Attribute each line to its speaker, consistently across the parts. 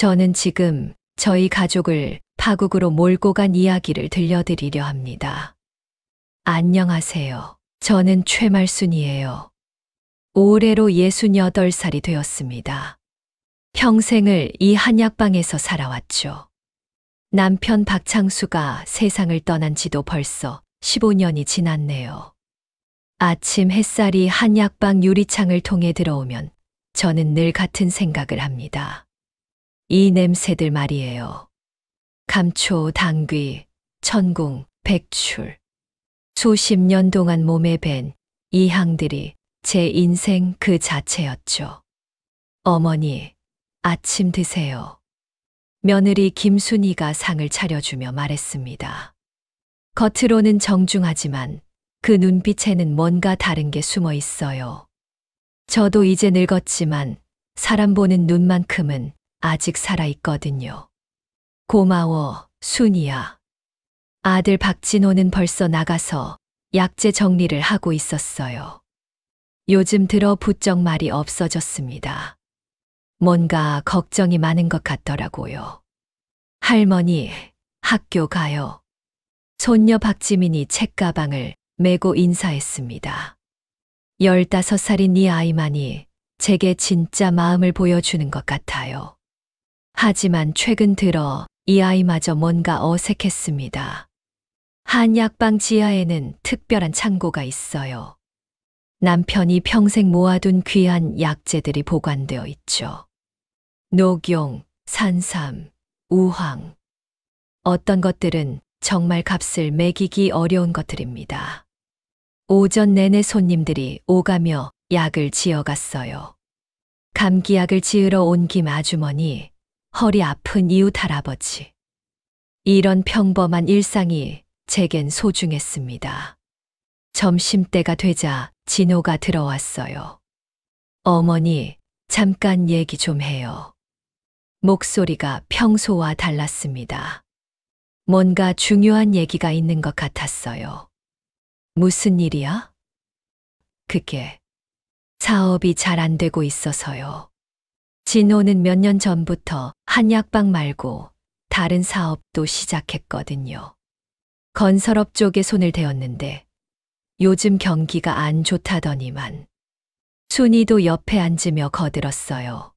Speaker 1: 저는 지금 저희 가족을 파국으로 몰고 간 이야기를 들려드리려 합니다. 안녕하세요. 저는 최말순이에요. 올해로 68살이 되었습니다. 평생을 이 한약방에서 살아왔죠. 남편 박창수가 세상을 떠난 지도 벌써 15년이 지났네요. 아침 햇살이 한약방 유리창을 통해 들어오면 저는 늘 같은 생각을 합니다. 이 냄새들 말이에요. 감초, 당귀, 천궁, 백출. 수십 년 동안 몸에 밴 이 향들이 제 인생 그 자체였죠. 어머니, 아침 드세요. 며느리 김순이가 상을 차려주며 말했습니다. 겉으로는 정중하지만 그 눈빛에는 뭔가 다른 게 숨어 있어요. 저도 이제 늙었지만 사람 보는 눈만큼은 아직 살아있거든요. 고마워, 순이야. 아들 박진호는 벌써 나가서 약재 정리를 하고 있었어요. 요즘 들어 부쩍 말이 없어졌습니다. 뭔가 걱정이 많은 것 같더라고요. 할머니, 학교 가요. 손녀 박지민이 책가방을 메고 인사했습니다. 15살인 이 아이만이 제게 진짜 마음을 보여주는 것 같아요. 하지만 최근 들어 이 아이마저 뭔가 어색했습니다. 한약방 지하에는 특별한 창고가 있어요. 남편이 평생 모아둔 귀한 약재들이 보관되어 있죠. 녹용, 산삼, 우황. 어떤 것들은 정말 값을 매기기 어려운 것들입니다. 오전 내내 손님들이 오가며 약을 지어갔어요. 감기약을 지으러 온 김 아주머니, 허리 아픈 이웃 할아버지. 이런 평범한 일상이 제겐 소중했습니다. 점심때가 되자 진호가 들어왔어요. 어머니, 잠깐 얘기 좀 해요. 목소리가 평소와 달랐습니다. 뭔가 중요한 얘기가 있는 것 같았어요. 무슨 일이야? 그게 사업이 잘 안 되고 있어서요. 진호는 몇 년 전부터 한약방 말고 다른 사업도 시작했거든요. 건설업 쪽에 손을 대었는데 요즘 경기가 안 좋다더니만. 순이도 옆에 앉으며 거들었어요.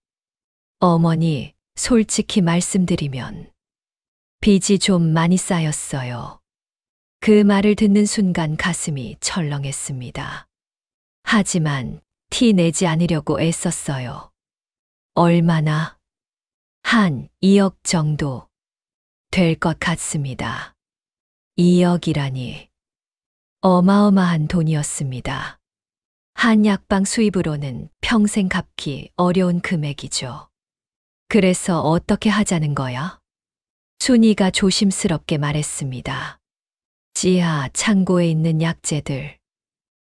Speaker 1: 어머니, 솔직히 말씀드리면 빚이 좀 많이 쌓였어요. 그 말을 듣는 순간 가슴이 철렁했습니다. 하지만 티 내지 않으려고 애썼어요. 얼마나? 한 2억 정도 될 것 같습니다. 2억이라니 어마어마한 돈이었습니다. 한약방 수입으로는 평생 갚기 어려운 금액이죠. 그래서 어떻게 하자는 거야? 순이가 조심스럽게 말했습니다. 지하 창고에 있는 약재들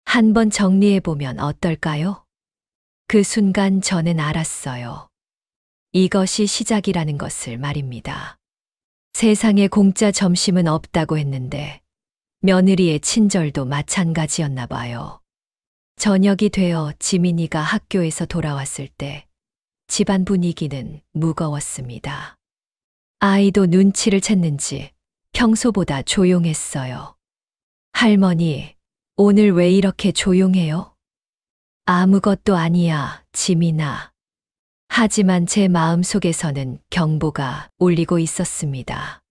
Speaker 1: 한번 정리해보면 어떨까요? 그 순간 저는 알았어요. 이것이 시작이라는 것을 말입니다. 세상에 공짜 점심은 없다고 했는데 며느리의 친절도 마찬가지였나 봐요. 저녁이 되어 지민이가 학교에서 돌아왔을 때 집안 분위기는 무거웠습니다. 아이도 눈치를 챘는지 평소보다 조용했어요. 할머니, 오늘 왜 이렇게 조용해요? 아무것도 아니야, 지민아. 하지만 제 마음속에서는 경보가 울리고 있었습니다.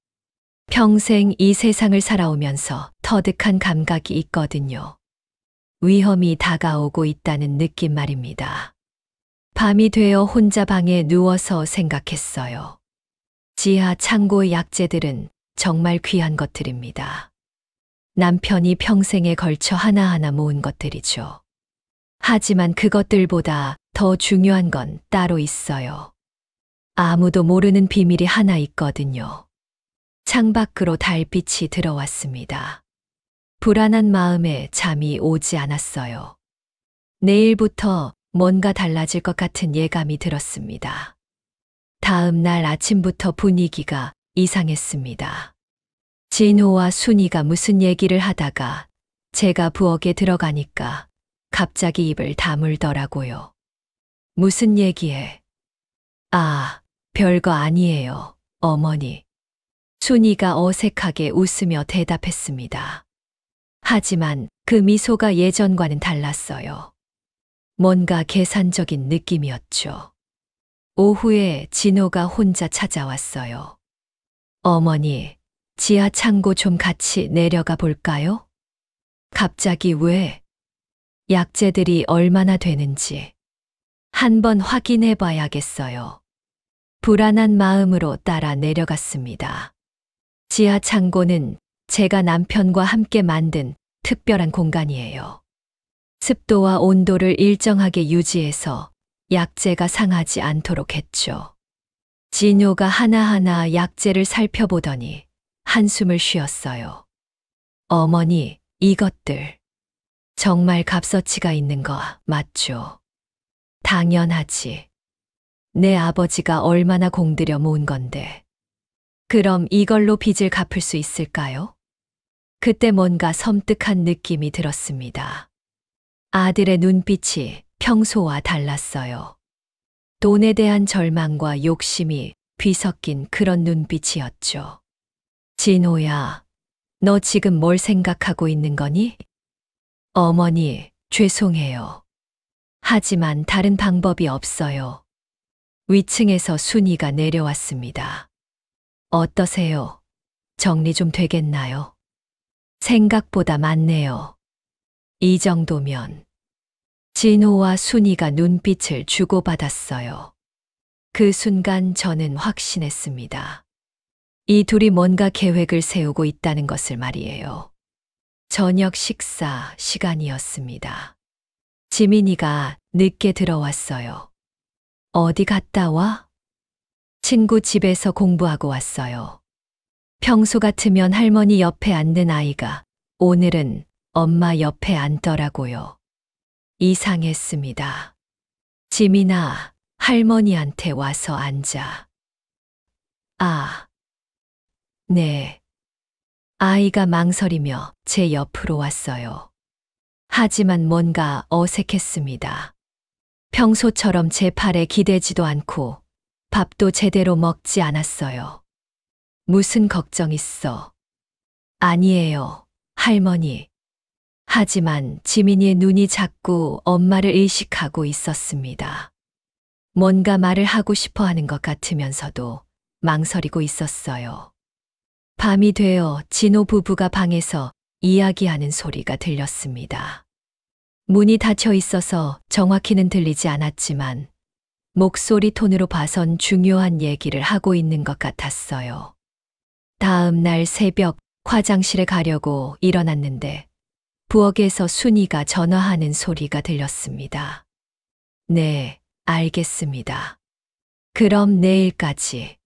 Speaker 1: 평생 이 세상을 살아오면서 터득한 감각이 있거든요. 위험이 다가오고 있다는 느낌 말입니다. 밤이 되어 혼자 방에 누워서 생각했어요. 지하 창고의 약재들은 정말 귀한 것들입니다. 남편이 평생에 걸쳐 하나하나 모은 것들이죠. 하지만 그것들보다 더 중요한 건 따로 있어요. 아무도 모르는 비밀이 하나 있거든요. 창밖으로 달빛이 들어왔습니다. 불안한 마음에 잠이 오지 않았어요. 내일부터 뭔가 달라질 것 같은 예감이 들었습니다. 다음 날 아침부터 분위기가 이상했습니다. 진호와 순이가 무슨 얘기를 하다가 제가 부엌에 들어가니까 갑자기 입을 다물더라고요. 무슨 얘기해? 아, 별거 아니에요, 어머니. 순이가 어색하게 웃으며 대답했습니다. 하지만 그 미소가 예전과는 달랐어요. 뭔가 계산적인 느낌이었죠. 오후에 진호가 혼자 찾아왔어요. 어머니, 지하 창고 좀 같이 내려가 볼까요? 갑자기 왜? 약재들이 얼마나 되는지 한번 확인해 봐야겠어요. 불안한 마음으로 따라 내려갔습니다. 지하 창고는 제가 남편과 함께 만든 특별한 공간이에요. 습도와 온도를 일정하게 유지해서 약재가 상하지 않도록 했죠. 진호가 하나하나 약재를 살펴보더니 한숨을 쉬었어요. 어머니, 이것들 정말 값어치가 있는 거 맞죠? 당연하지. 내 아버지가 얼마나 공들여 모은 건데. 그럼 이걸로 빚을 갚을 수 있을까요? 그때 뭔가 섬뜩한 느낌이 들었습니다. 아들의 눈빛이 평소와 달랐어요. 돈에 대한 절망과 욕심이 뒤섞인 그런 눈빛이었죠. 진호야, 너 지금 뭘 생각하고 있는 거니? 어머니, 죄송해요. 하지만 다른 방법이 없어요. 위층에서 순이가 내려왔습니다. 어떠세요? 정리 좀 되겠나요? 생각보다 많네요. 이 정도면. 진호와 순이가 눈빛을 주고받았어요. 그 순간 저는 확신했습니다. 이 둘이 뭔가 계획을 세우고 있다는 것을 말이에요. 저녁 식사 시간이었습니다. 지민이가 늦게 들어왔어요. 어디 갔다 와? 친구 집에서 공부하고 왔어요. 평소 같으면 할머니 옆에 앉는 아이가 오늘은 엄마 옆에 앉더라고요. 이상했습니다. 지민아, 할머니한테 와서 앉아. 아, 네. 아이가 망설이며 제 옆으로 왔어요. 하지만 뭔가 어색했습니다. 평소처럼 제 팔에 기대지도 않고 밥도 제대로 먹지 않았어요. 무슨 걱정 있어? 아니에요, 할머니. 하지만 지민이의 눈이 자꾸 엄마를 의식하고 있었습니다. 뭔가 말을 하고 싶어 하는 것 같으면서도 망설이고 있었어요. 밤이 되어 진호 부부가 방에서 이야기하는 소리가 들렸습니다. 문이 닫혀 있어서 정확히는 들리지 않았지만 목소리 톤으로 봐선 중요한 얘기를 하고 있는 것 같았어요. 다음 날 새벽 화장실에 가려고 일어났는데 부엌에서 순이가 전화하는 소리가 들렸습니다. 네, 알겠습니다. 그럼 내일까지.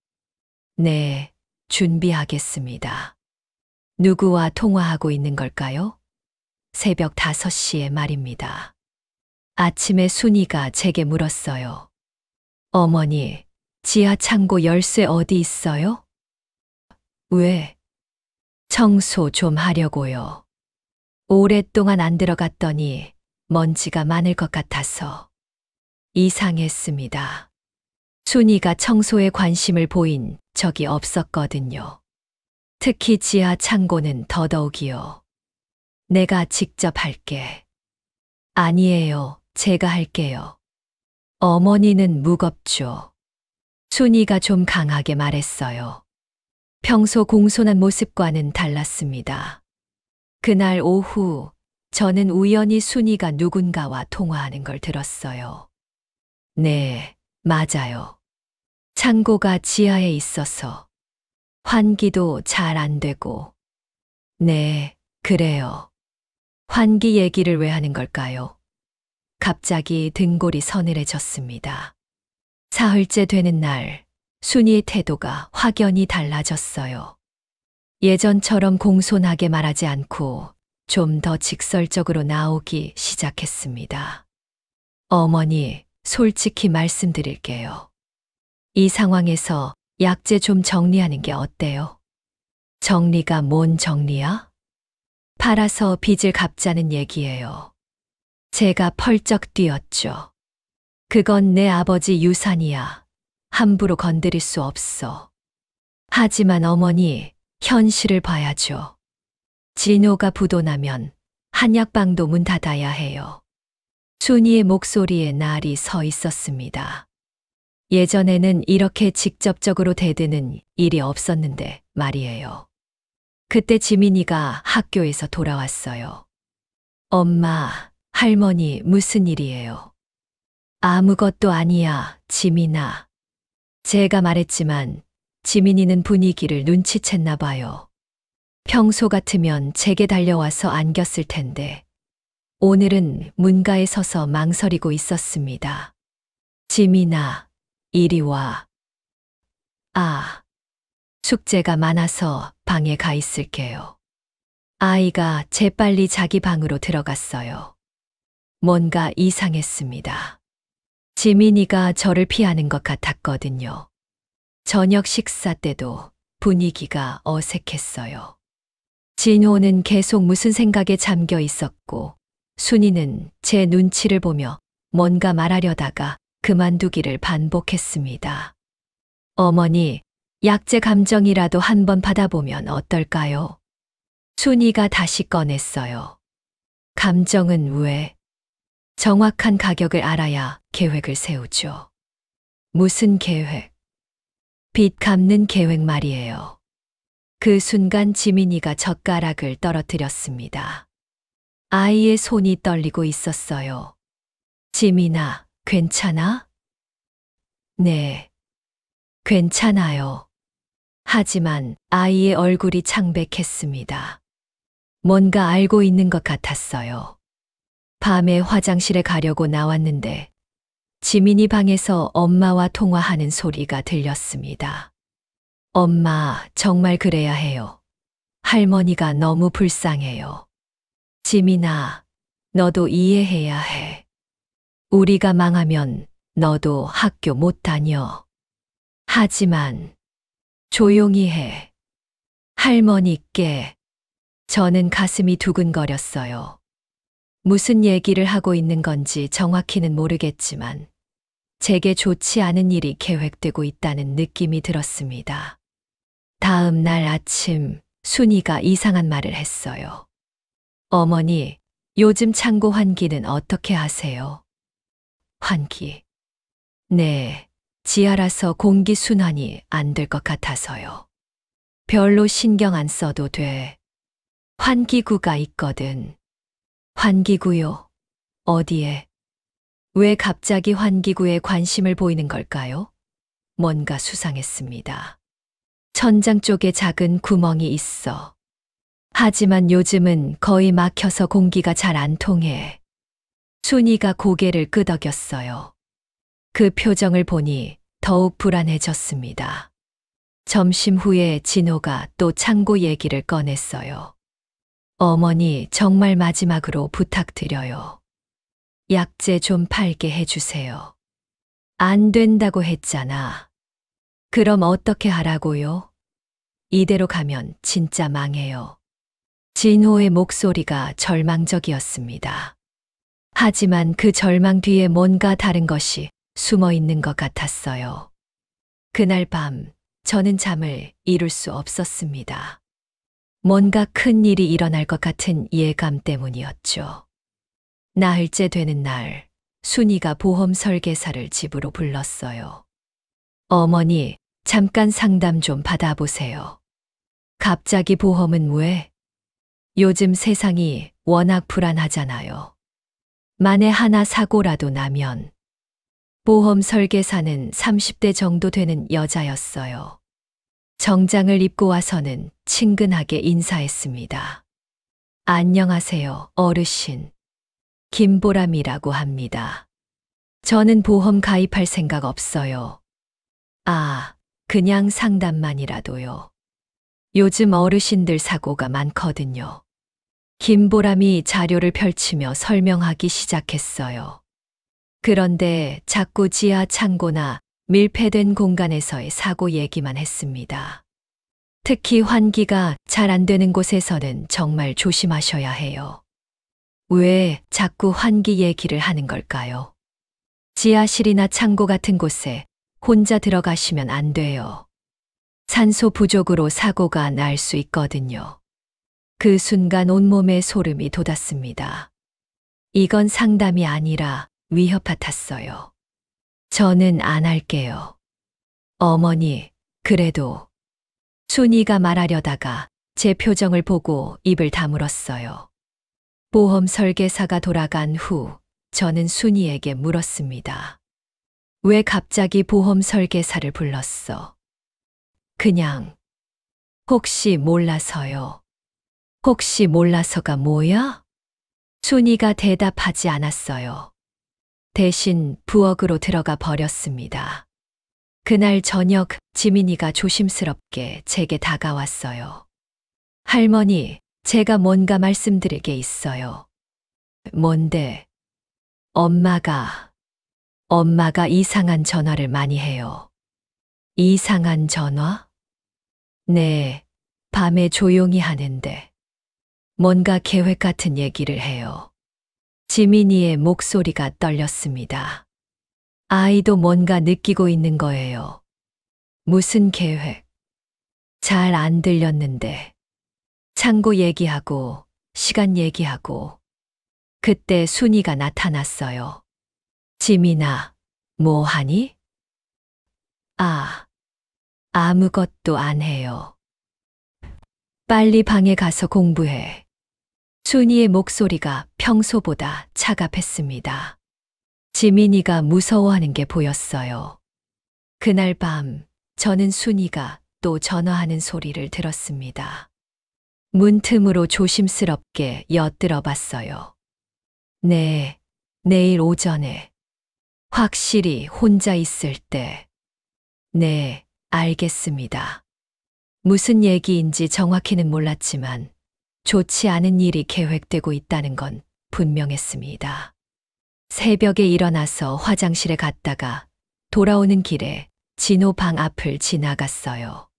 Speaker 1: 네, 준비하겠습니다. 누구와 통화하고 있는 걸까요? 새벽 5시에 말입니다. 아침에 순이가 제게 물었어요. 어머니, 지하 창고 열쇠 어디 있어요? 왜? 청소 좀 하려고요. 오랫동안 안 들어갔더니 먼지가 많을 것 같아서. 이상했습니다. 순이가 청소에 관심을 보인 적이 없었거든요. 특히 지하 창고는 더더욱이요. 내가 직접 할게. 아니에요, 제가 할게요. 어머니는 무겁죠. 순이가 좀 강하게 말했어요. 평소 공손한 모습과는 달랐습니다. 그날 오후 저는 우연히 순이가 누군가와 통화하는 걸 들었어요. 네, 맞아요. 창고가 지하에 있어서 환기도 잘 안 되고. 네, 그래요. 환기 얘기를 왜 하는 걸까요? 갑자기 등골이 서늘해졌습니다. 사흘째 되는 날, 순이의 태도가 확연히 달라졌어요. 예전처럼 공손하게 말하지 않고 좀 더 직설적으로 나오기 시작했습니다. 어머니, 솔직히 말씀드릴게요. 이 상황에서 약재 좀 정리하는 게 어때요? 정리가 뭔 정리야? 팔아서 빚을 갚자는 얘기예요. 제가 펄쩍 뛰었죠. 그건 내 아버지 유산이야. 함부로 건드릴 수 없어. 하지만 어머니, 현실을 봐야죠. 진호가 부도나면 한약방도 문 닫아야 해요. 순이의 목소리에 날이 서 있었습니다. 예전에는 이렇게 직접적으로 대드는 일이 없었는데 말이에요. 그때 지민이가 학교에서 돌아왔어요. 엄마, 할머니, 무슨 일이에요? 아무것도 아니야, 지민아. 제가 말했지만 지민이는 분위기를 눈치챘나 봐요. 평소 같으면 제게 달려와서 안겼을 텐데 오늘은 문가에 서서 망설이고 있었습니다. 지민아, 이리 와. 아, 숙제가 많아서 방에 가 있을게요. 아이가 재빨리 자기 방으로 들어갔어요. 뭔가 이상했습니다. 지민이가 저를 피하는 것 같았거든요. 저녁 식사 때도 분위기가 어색했어요. 진호는 계속 무슨 생각에 잠겨 있었고 순이는 제 눈치를 보며 뭔가 말하려다가 그만두기를 반복했습니다. 어머니, 약재 감정이라도 한번 받아보면 어떨까요? 순이가 다시 꺼냈어요. 감정은 왜? 정확한 가격을 알아야 계획을 세우죠. 무슨 계획? 빚 갚는 계획 말이에요. 그 순간 지민이가 젓가락을 떨어뜨렸습니다. 아이의 손이 떨리고 있었어요. 지민아, 괜찮아? 네, 괜찮아요. 하지만 아이의 얼굴이 창백했습니다. 뭔가 알고 있는 것 같았어요. 밤에 화장실에 가려고 나왔는데 지민이 방에서 엄마와 통화하는 소리가 들렸습니다. 엄마, 정말 그래야 해요. 할머니가 너무 불쌍해요. 지민아, 너도 이해해야 해. 우리가 망하면 너도 학교 못 다녀. 하지만 조용히 해. 할머니께. 저는 가슴이 두근거렸어요. 무슨 얘기를 하고 있는 건지 정확히는 모르겠지만 제게 좋지 않은 일이 계획되고 있다는 느낌이 들었습니다. 다음 날 아침 순이가 이상한 말을 했어요. 어머니, 요즘 창고 환기는 어떻게 하세요? 환기. 네, 지하라서 공기 순환이 안 될 것 같아서요. 별로 신경 안 써도 돼. 환기구가 있거든. 환기구요? 어디에? 왜 갑자기 환기구에 관심을 보이는 걸까요? 뭔가 수상했습니다. 천장 쪽에 작은 구멍이 있어. 하지만 요즘은 거의 막혀서 공기가 잘 안 통해. 순이가 고개를 끄덕였어요. 그 표정을 보니 더욱 불안해졌습니다. 점심 후에 진호가 또 창고 얘기를 꺼냈어요. 어머니, 정말 마지막으로 부탁드려요. 약재 좀 팔게 해주세요. 안 된다고 했잖아. 그럼 어떻게 하라고요? 이대로 가면 진짜 망해요. 진호의 목소리가 절망적이었습니다. 하지만 그 절망 뒤에 뭔가 다른 것이 숨어 있는 것 같았어요. 그날 밤 저는 잠을 이룰 수 없었습니다. 뭔가 큰 일이 일어날 것 같은 예감 때문이었죠. 나흘째 되는 날, 순이가 보험 설계사를 집으로 불렀어요. 어머니, 잠깐 상담 좀 받아보세요. 갑자기 보험은 왜? 요즘 세상이 워낙 불안하잖아요. 만에 하나 사고라도 나면. 보험 설계사는 30대 정도 되는 여자였어요. 정장을 입고 와서는 친근하게 인사했습니다. 안녕하세요, 어르신. 김보람이라고 합니다. 저는 보험 가입할 생각 없어요. 아, 그냥 상담만이라도요. 요즘 어르신들 사고가 많거든요. 김보람이 자료를 펼치며 설명하기 시작했어요. 그런데 자꾸 지하 창고나 밀폐된 공간에서의 사고 얘기만 했습니다. 특히 환기가 잘 안 되는 곳에서는 정말 조심하셔야 해요. 왜 자꾸 환기 얘기를 하는 걸까요? 지하실이나 창고 같은 곳에 혼자 들어가시면 안 돼요. 산소 부족으로 사고가 날 수 있거든요. 그 순간 온몸에 소름이 돋았습니다. 이건 상담이 아니라 위협 같았어요. 저는 안 할게요. 어머니, 그래도. 순이가 말하려다가 제 표정을 보고 입을 다물었어요. 보험 설계사가 돌아간 후 저는 순이에게 물었습니다. 왜 갑자기 보험 설계사를 불렀어? 그냥. 혹시 몰라서요. 혹시 몰라서가 뭐야? 순이가 대답하지 않았어요. 대신 부엌으로 들어가 버렸습니다. 그날 저녁 지민이가 조심스럽게 제게 다가왔어요. 할머니, 제가 뭔가 말씀드릴 게 있어요. 뭔데? 엄마가 이상한 전화를 많이 해요. 이상한 전화? 네, 밤에 조용히 하는데 뭔가 계획 같은 얘기를 해요. 지민이의 목소리가 떨렸습니다. 아이도 뭔가 느끼고 있는 거예요. 무슨 계획? 잘 안 들렸는데. 창고 얘기하고, 시간 얘기하고. 그때 순이가 나타났어요. 지민아, 뭐 하니? 아무것도 안 해요. 빨리 방에 가서 공부해. 순이의 목소리가 평소보다 차갑했습니다. 지민이가 무서워하는 게 보였어요. 그날 밤 저는 순이가 또 전화하는 소리를 들었습니다. 문틈으로 조심스럽게 엿들어 봤어요. 네, 내일 오전에. 확실히 혼자 있을 때. 네, 알겠습니다. 무슨 얘기인지 정확히는 몰랐지만 좋지 않은 일이 계획되고 있다는 건 분명했습니다. 새벽에 일어나서 화장실에 갔다가 돌아오는 길에 진호 방 앞을 지나갔어요.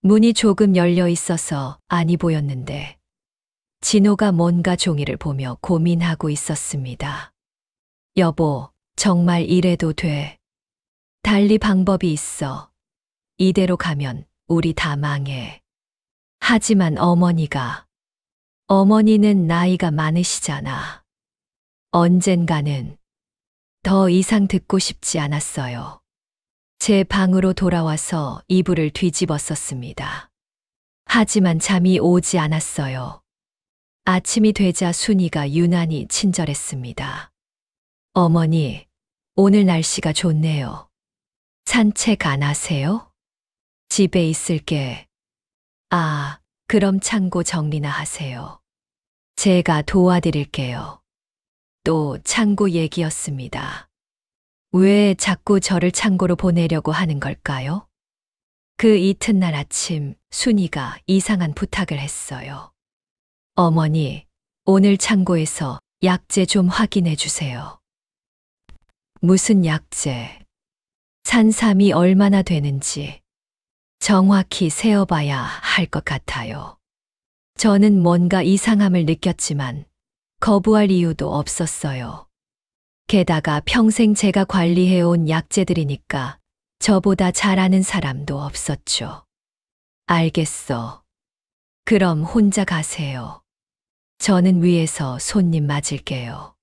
Speaker 1: 문이 조금 열려 있어서 안이 보였는데 진호가 뭔가 종이를 보며 고민하고 있었습니다. 여보, 정말 이래도 돼? 달리 방법이 있어. 이대로 가면 우리 다 망해. 하지만 어머니는 나이가 많으시잖아. 언젠가는. 더 이상 듣고 싶지 않았어요. 제 방으로 돌아와서 이불을 뒤집었었습니다. 하지만 잠이 오지 않았어요. 아침이 되자 순이가 유난히 친절했습니다. 어머니, 오늘 날씨가 좋네요. 산책 안 하세요? 집에 있을게. 그럼 창고 정리나 하세요. 제가 도와드릴게요. 또 창고 얘기였습니다. 왜 자꾸 저를 창고로 보내려고 하는 걸까요? 그 이튿날 아침 순이가 이상한 부탁을 했어요. 어머니, 오늘 창고에서 약재 좀 확인해 주세요. 무슨 약재? 산삼이 얼마나 되는지 정확히 세어봐야 할 것 같아요. 저는 뭔가 이상함을 느꼈지만 거부할 이유도 없었어요. 게다가 평생 제가 관리해온 약재들이니까 저보다 잘 아는 사람도 없었죠. 알겠어. 그럼 혼자 가세요. 저는 위에서 손님 맞을게요.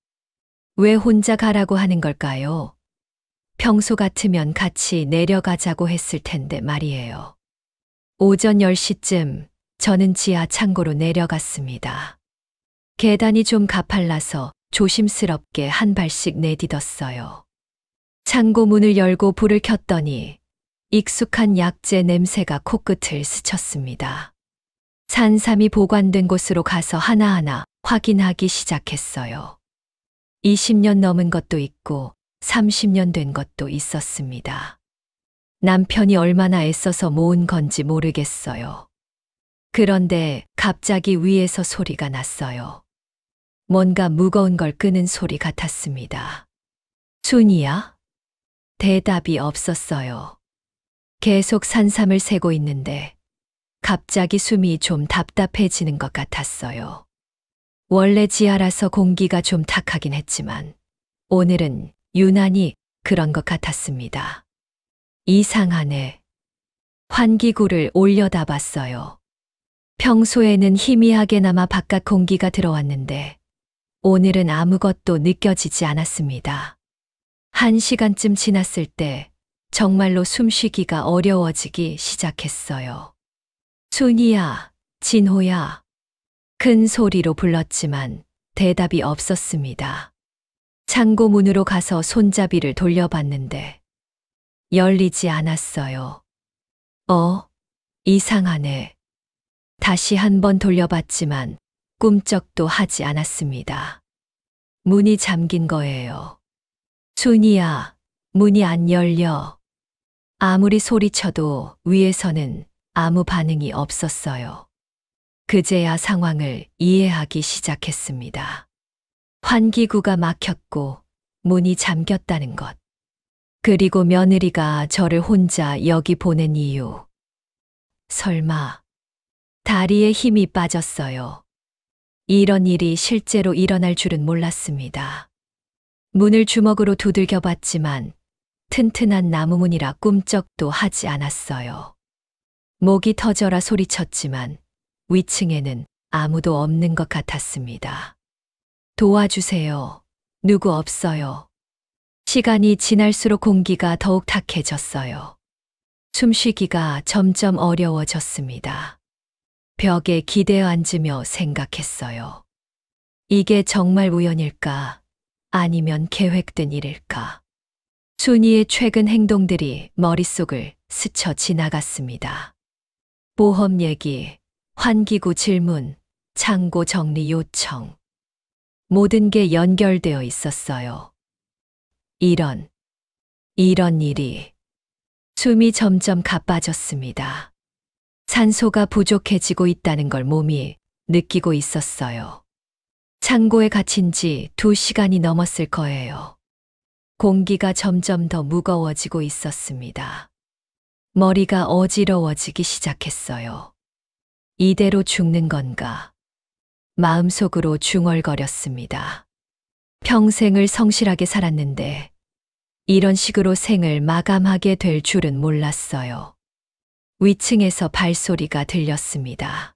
Speaker 1: 왜 혼자 가라고 하는 걸까요? 평소 같으면 같이 내려가자고 했을 텐데 말이에요. 오전 10시쯤 저는 지하 창고로 내려갔습니다. 계단이 좀 가팔라서 조심스럽게 한 발씩 내딛었어요. 창고 문을 열고 불을 켰더니 익숙한 약재 냄새가 코끝을 스쳤습니다. 산삼이 보관된 곳으로 가서 하나하나 확인하기 시작했어요. 20년 넘은 것도 있고 30년 된 것도 있었습니다. 남편이 얼마나 애써서 모은 건지 모르겠어요. 그런데 갑자기 위에서 소리가 났어요. 뭔가 무거운 걸 끄는 소리 같았습니다. 순이야? 대답이 없었어요. 계속 산삼을 세고 있는데 갑자기 숨이 좀 답답해지는 것 같았어요. 원래 지하라서 공기가 좀 탁하긴 했지만 오늘은 유난히 그런 것 같았습니다. 이상하네. 환기구를 올려다 봤어요. 평소에는 희미하게나마 바깥 공기가 들어왔는데 오늘은 아무것도 느껴지지 않았습니다. 1시간쯤 지났을 때 정말로 숨쉬기가 어려워지기 시작했어요. 순이야, 진호야. 큰 소리로 불렀지만 대답이 없었습니다. 창고 문으로 가서 손잡이를 돌려봤는데 열리지 않았어요. 이상하네. 다시 한 번 돌려봤지만 꿈쩍도 하지 않았습니다. 문이 잠긴 거예요. 순이야, 문이 안 열려. 아무리 소리쳐도 위에서는 아무 반응이 없었어요. 그제야 상황을 이해하기 시작했습니다. 환기구가 막혔고 문이 잠겼다는 것. 그리고 며느리가 저를 혼자 여기 보낸 이유. 설마 다리에 힘이 빠졌어요. 이런 일이 실제로 일어날 줄은 몰랐습니다. 문을 주먹으로 두들겨 봤지만 튼튼한 나무문이라 꿈쩍도 하지 않았어요. 목이 터져라 소리쳤지만 위층에는 아무도 없는 것 같았습니다. 도와주세요. 누구 없어요. 시간이 지날수록 공기가 더욱 탁해졌어요. 숨쉬기가 점점 어려워졌습니다. 벽에 기대어 앉으며 생각했어요. 이게 정말 우연일까? 아니면 계획된 일일까? 순이의 최근 행동들이 머릿속을 스쳐 지나갔습니다. 보험 얘기, 환기구 질문, 창고 정리 요청. 모든 게 연결되어 있었어요. 이런 일이. 숨이 점점 가빠졌습니다. 산소가 부족해지고 있다는 걸 몸이 느끼고 있었어요. 창고에 갇힌 지 2시간이 넘었을 거예요. 공기가 점점 더 무거워지고 있었습니다. 머리가 어지러워지기 시작했어요. 이대로 죽는 건가? 마음속으로 중얼거렸습니다. 평생을 성실하게 살았는데 이런 식으로 생을 마감하게 될 줄은 몰랐어요. 위층에서 발소리가 들렸습니다.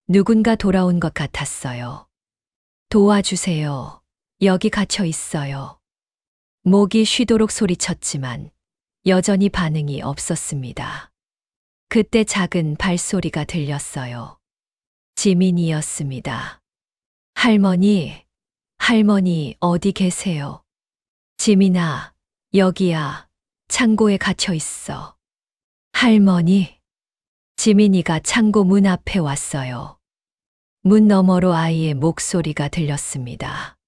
Speaker 1: 누군가 돌아온 것 같았어요. 도와주세요. 여기 갇혀 있어요. 목이 쉬도록 소리쳤지만 여전히 반응이 없었습니다. 그때 작은 발소리가 들렸어요. 지민이었습니다. 할머니 어디 계세요? 지민아, 여기야. 창고에 갇혀 있어. 할머니. 지민이가 창고 문 앞에 왔어요. 문 너머로 아이의 목소리가 들렸습니다.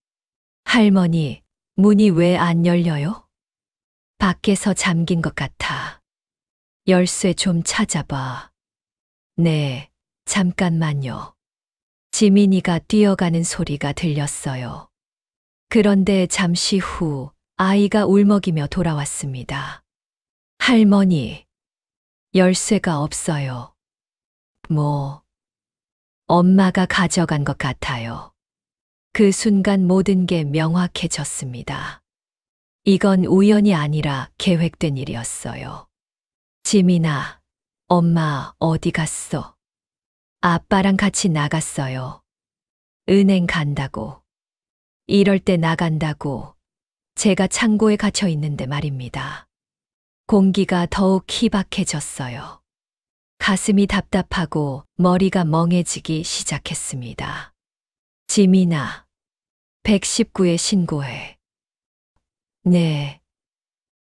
Speaker 1: 할머니, 문이 왜 안 열려요? 밖에서 잠긴 것 같아. 열쇠 좀 찾아봐. 네, 잠깐만요. 지민이가 뛰어가는 소리가 들렸어요. 그런데 잠시 후 아이가 울먹이며 돌아왔습니다. 할머니, 열쇠가 없어요. 엄마가 가져간 것 같아요. 그 순간 모든 게 명확해졌습니다. 이건 우연이 아니라 계획된 일이었어요. 지민아, 엄마 어디 갔어? 아빠랑 같이 나갔어요. 은행 간다고. 이럴 때 나간다고. 제가 창고에 갇혀 있는데 말입니다. 공기가 더욱 희박해졌어요. 가슴이 답답하고 머리가 멍해지기 시작했습니다. 지민아, 119에 신고해. 네.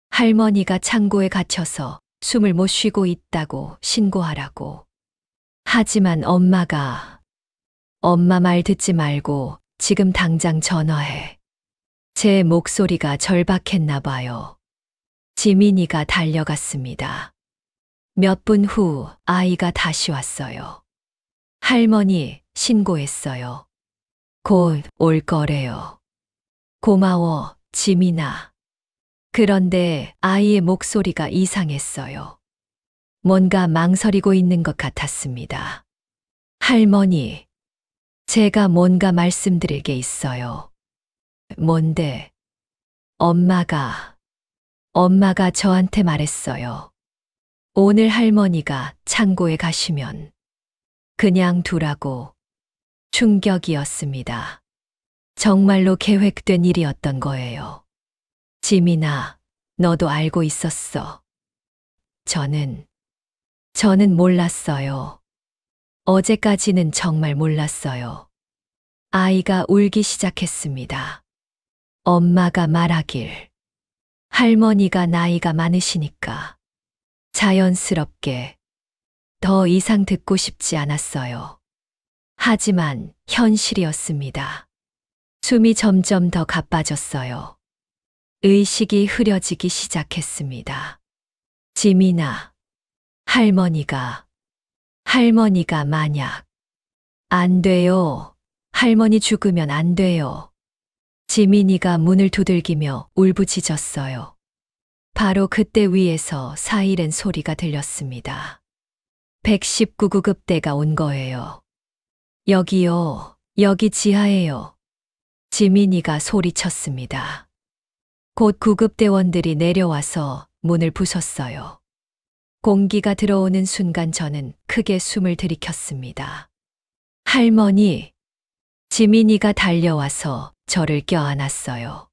Speaker 1: 할머니가 창고에 갇혀서 숨을 못 쉬고 있다고 신고하라고. 하지만 엄마 말 듣지 말고 지금 당장 전화해. 제 목소리가 절박했나 봐요. 지민이가 달려갔습니다. 몇 분 후 아이가 다시 왔어요. 할머니, 신고했어요. 곧 올 거래요. 고마워, 지민아. 그런데 아이의 목소리가 이상했어요. 뭔가 망설이고 있는 것 같았습니다. 할머니, 제가 뭔가 말씀드릴 게 있어요. 뭔데? 엄마가 엄마가 저한테 말했어요. 오늘 할머니가 창고에 가시면 그냥 두라고. 충격이었습니다. 정말로 계획된 일이었던 거예요. 지민아, 너도 알고 있었어. 저는 몰랐어요. 어제까지는 정말 몰랐어요. 아이가 울기 시작했습니다. 엄마가 말하길. 할머니가 나이가 많으시니까 자연스럽게 더 이상 듣고 싶지 않았어요. 하지만 현실이었습니다. 숨이 점점 더 가빠졌어요. 의식이 흐려지기 시작했습니다. 지민아, 할머니가 만약 안 돼요. 할머니 죽으면 안 돼요. 지민이가 문을 두들기며 울부짖었어요. 바로 그때 위에서 사이렌 소리가 들렸습니다. 119구급대가 온 거예요. 여기요, 여기 지하예요. 지민이가 소리쳤습니다. 곧 구급대원들이 내려와서 문을 부쉈어요. 공기가 들어오는 순간 저는 크게 숨을 들이켰습니다. 할머니, 지민이가 달려와서 저를 껴안았어요.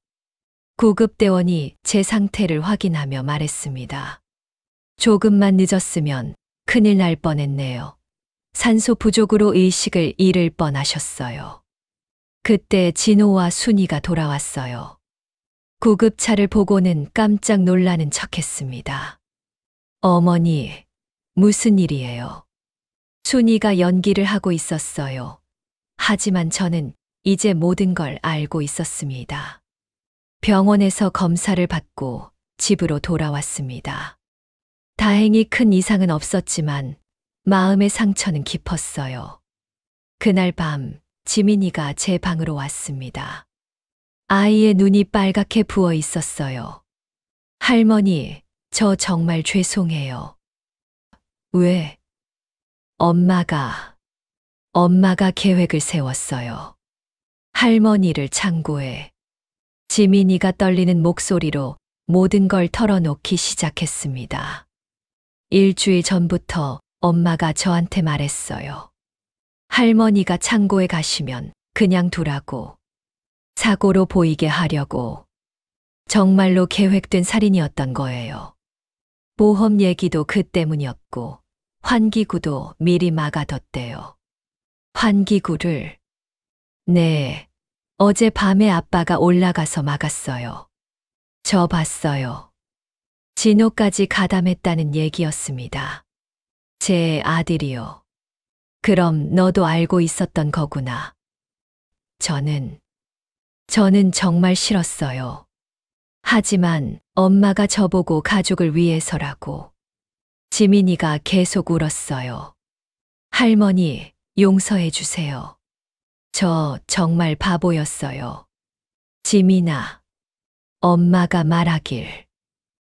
Speaker 1: 구급대원이 제 상태를 확인하며 말했습니다. 조금만 늦었으면 큰일 날 뻔했네요. 산소 부족으로 의식을 잃을 뻔하셨어요. 그때 진호와 순이가 돌아왔어요. 구급차를 보고는 깜짝 놀라는 척했습니다. 어머니, 무슨 일이에요? 순이가 연기를 하고 있었어요. 하지만 저는 이제 모든 걸 알고 있었습니다. 병원에서 검사를 받고 집으로 돌아왔습니다. 다행히 큰 이상은 없었지만 마음의 상처는 깊었어요. 그날 밤 지민이가 제 방으로 왔습니다. 아이의 눈이 빨갛게 부어 있었어요. 할머니, 저 정말 죄송해요. 왜? 엄마가 계획을 세웠어요. 할머니를 창고에. 지민이가 떨리는 목소리로 모든 걸 털어놓기 시작했습니다. 일주일 전부터 엄마가 저한테 말했어요. 할머니가 창고에 가시면 그냥 두라고. 사고로 보이게 하려고. 정말로 계획된 살인이었던 거예요. 보험 얘기도 그 때문이었고 환기구도 미리 막아뒀대요. 환기구를? 네, 어제 밤에 아빠가 올라가서 막았어요. 저 봤어요. 진호까지 가담했다는 얘기였습니다. 제 아들이요. 그럼 너도 알고 있었던 거구나. 저는 정말 싫었어요. 하지만 엄마가 저보고 가족을 위해서라고. 지민이가 계속 울었어요. 할머니, 용서해 주세요. 저 정말 바보였어요. 지민아, 엄마가 말하길.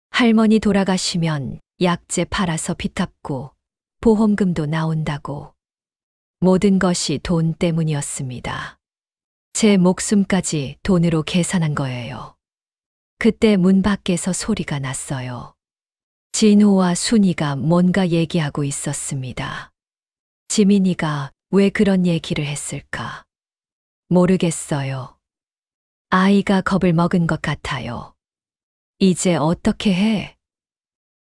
Speaker 1: 할머니 돌아가시면 약재 팔아서 빚 갚고 보험금도 나온다고. 모든 것이 돈 때문이었습니다. 제 목숨까지 돈으로 계산한 거예요. 그때 문 밖에서 소리가 났어요. 진호와 순이가 뭔가 얘기하고 있었습니다. 지민이가 왜 그런 얘기를 했을까? 모르겠어요. 아이가 겁을 먹은 것 같아요. 이제 어떻게 해?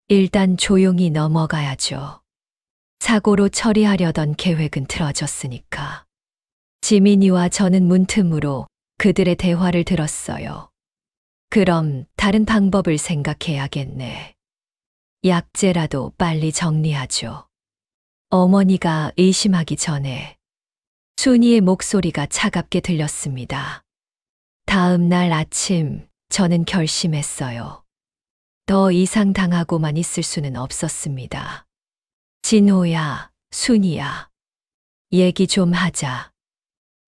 Speaker 1: 일단 조용히 넘어가야죠. 사고로 처리하려던 계획은 틀어졌으니까. 지민이와 저는 문틈으로 그들의 대화를 들었어요. 그럼 다른 방법을 생각해야겠네. 약재라도 빨리 정리하죠. 어머니가 의심하기 전에. 순이의 목소리가 차갑게 들렸습니다. 다음 날 아침 저는 결심했어요. 더 이상 당하고만 있을 수는 없었습니다. 진호야, 순이야. 얘기 좀 하자.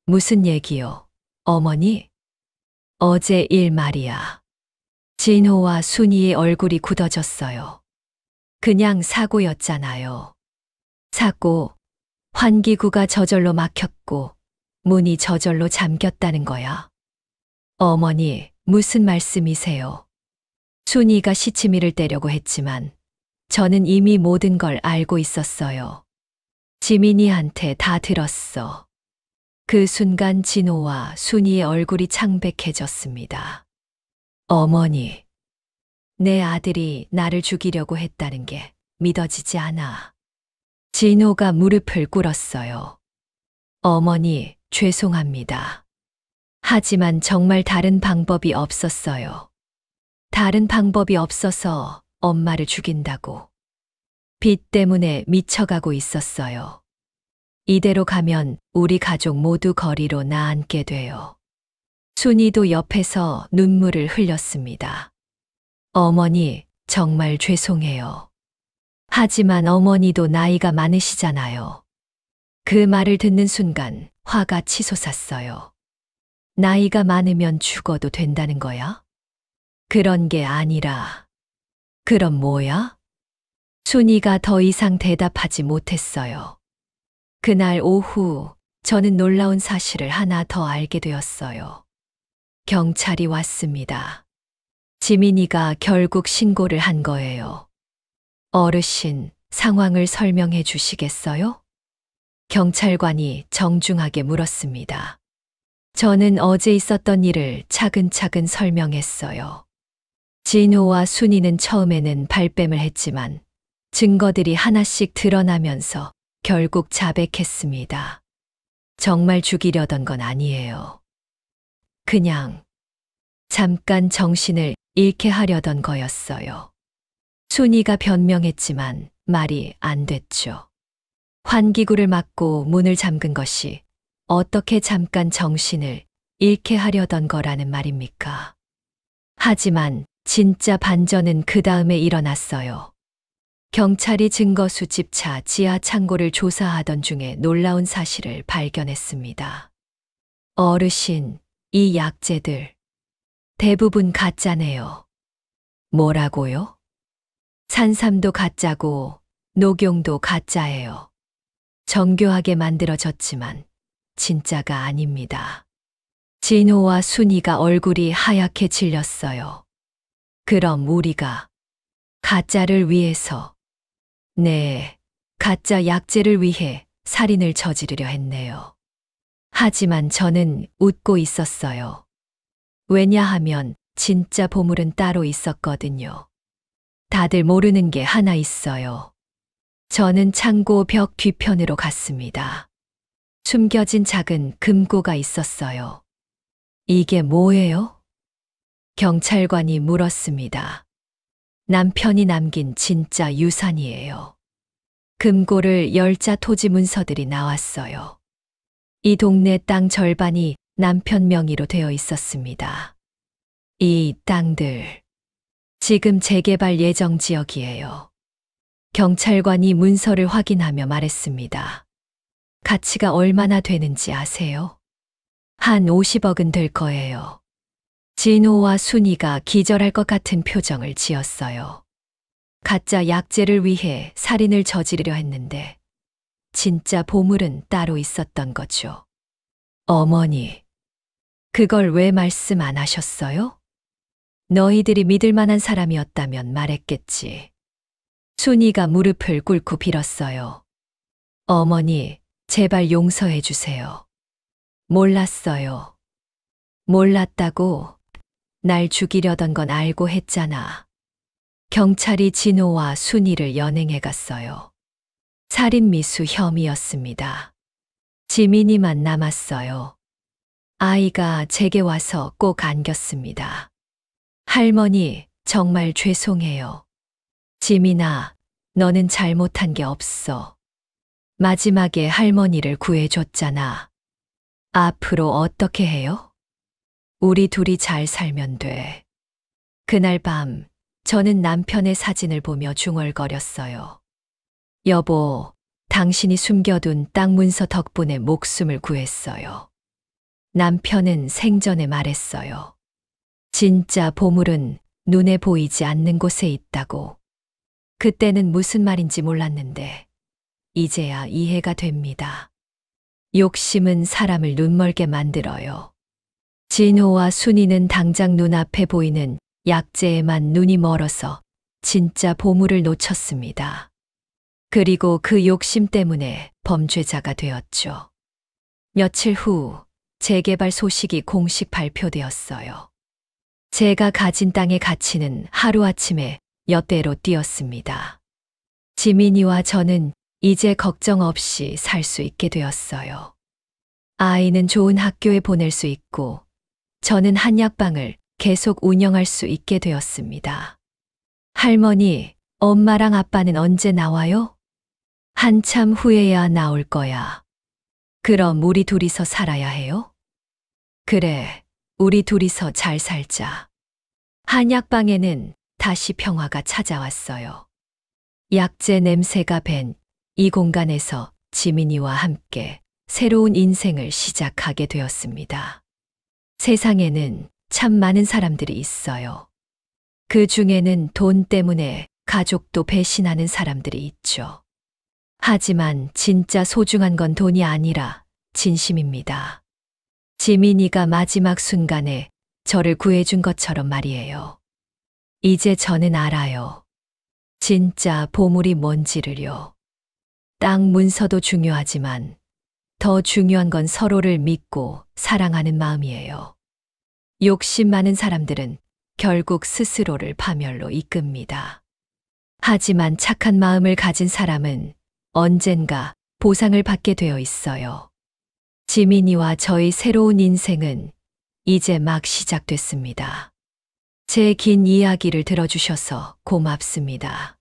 Speaker 1: 무슨 얘기요, 어머니? 어제 일 말이야. 진호와 순이의 얼굴이 굳어졌어요. 그냥 사고였잖아요. 사고, 환기구가 저절로 막혔고 문이 저절로 잠겼다는 거야. 어머니, 무슨 말씀이세요? 순이가 시치미를 떼려고 했지만 저는 이미 모든 걸 알고 있었어요. 지민이한테 다 들었어. 그 순간 진호와 순이의 얼굴이 창백해졌습니다. 어머니, 내 아들이 나를 죽이려고 했다는 게 믿어지지 않아. 진호가 무릎을 꿇었어요. 어머니, 죄송합니다. 하지만 정말 다른 방법이 없었어요. 다른 방법이 없어서 엄마를 죽인다고. 빚 때문에 미쳐가고 있었어요. 이대로 가면 우리 가족 모두 거리로 나앉게 돼요. 순이도 옆에서 눈물을 흘렸습니다. 어머니, 정말 죄송해요. 하지만 어머니도 나이가 많으시잖아요. 그 말을 듣는 순간 화가 치솟았어요. 나이가 많으면 죽어도 된다는 거야? 그런 게 아니라. 그럼 뭐야? 순이가 더 이상 대답하지 못했어요. 그날 오후 저는 놀라운 사실을 하나 더 알게 되었어요. 경찰이 왔습니다. 지민이가 결국 신고를 한 거예요. 어르신, 상황을 설명해 주시겠어요? 경찰관이 정중하게 물었습니다. 저는 어제 있었던 일을 차근차근 설명했어요. 진호와 순이는 처음에는 발뺌을 했지만 증거들이 하나씩 드러나면서 결국 자백했습니다. 정말 죽이려던 건 아니에요. 그냥 잠깐 정신을 잃게 하려던 거였어요. 순이가 변명했지만 말이 안 됐죠. 환기구를 막고 문을 잠근 것이 어떻게 잠깐 정신을 잃게 하려던 거라는 말입니까? 하지만 진짜 반전은 그 다음에 일어났어요. 경찰이 증거수집차 지하 창고를 조사하던 중에 놀라운 사실을 발견했습니다. 어르신, 이 약재들 대부분 가짜네요. 뭐라고요? 산삼도 가짜고 녹용도 가짜예요. 정교하게 만들어졌지만 진짜가 아닙니다. 진호와 순이가 얼굴이 하얗게 질렸어요. 그럼 우리가 가짜를 위해서, 네, 가짜 약재를 위해 살인을 저지르려 했네요. 하지만 저는 웃고 있었어요. 왜냐하면 진짜 보물은 따로 있었거든요. 다들 모르는 게 하나 있어요. 저는 창고 벽 뒤편으로 갔습니다. 숨겨진 작은 금고가 있었어요. 이게 뭐예요? 경찰관이 물었습니다. 남편이 남긴 진짜 유산이에요. 금고를 열자 토지 문서들이 나왔어요. 이 동네 땅 절반이 남편 명의로 되어 있었습니다. 이 땅들, 지금 재개발 예정 지역이에요. 경찰관이 문서를 확인하며 말했습니다. 가치가 얼마나 되는지 아세요? 한 50억은 될 거예요. 진호와 순이가 기절할 것 같은 표정을 지었어요. 가짜 약재를 위해 살인을 저지르려 했는데 진짜 보물은 따로 있었던 거죠. 어머니, 그걸 왜 말씀 안 하셨어요? 너희들이 믿을 만한 사람이었다면 말했겠지. 순이가 무릎을 꿇고 빌었어요. 어머니, 제발 용서해 주세요. 몰랐어요. 몰랐다고? 날 죽이려던 건 알고 했잖아. 경찰이 진호와 순이를 연행해 갔어요. 살인미수 혐의였습니다. 지민이만 남았어요. 아이가 제게 와서 꼭 안겼습니다. 할머니, 정말 죄송해요. 지민아, 너는 잘못한 게 없어. 마지막에 할머니를 구해줬잖아. 앞으로 어떻게 해요? 우리 둘이 잘 살면 돼. 그날 밤, 저는 남편의 사진을 보며 중얼거렸어요. 여보, 당신이 숨겨둔 땅 문서 덕분에 목숨을 구했어요. 남편은 생전에 말했어요. 진짜 보물은 눈에 보이지 않는 곳에 있다고. 그때는 무슨 말인지 몰랐는데, 이제야 이해가 됩니다. 욕심은 사람을 눈멀게 만들어요. 진호와 순이는 당장 눈앞에 보이는 약재에만 눈이 멀어서 진짜 보물을 놓쳤습니다. 그리고 그 욕심 때문에 범죄자가 되었죠. 며칠 후 재개발 소식이 공식 발표되었어요. 제가 가진 땅의 가치는 하루아침에 몇 배로 뛰었습니다. 지민이와 저는 이제 걱정 없이 살 수 있게 되었어요. 아이는 좋은 학교에 보낼 수 있고 저는 한약방을 계속 운영할 수 있게 되었습니다. 할머니, 엄마랑 아빠는 언제 나와요? 한참 후에야 나올 거야. 그럼 우리 둘이서 살아야 해요? 그래, 우리 둘이서 잘 살자. 한약방에는 다시 평화가 찾아왔어요. 약재 냄새가 밴 이 공간에서 지민이와 함께 새로운 인생을 시작하게 되었습니다. 세상에는 참 많은 사람들이 있어요. 그 중에는 돈 때문에 가족도 배신하는 사람들이 있죠. 하지만 진짜 소중한 건 돈이 아니라 진심입니다. 지민이가 마지막 순간에 저를 구해준 것처럼 말이에요. 이제 저는 알아요. 진짜 보물이 뭔지를요. 땅 문서도 중요하지만 더 중요한 건 서로를 믿고 사랑하는 마음이에요. 욕심 많은 사람들은 결국 스스로를 파멸로 이끕니다. 하지만 착한 마음을 가진 사람은 언젠가 보상을 받게 되어 있어요. 지민이와 저의 새로운 인생은 이제 막 시작됐습니다. 제 긴 이야기를 들어주셔서 고맙습니다.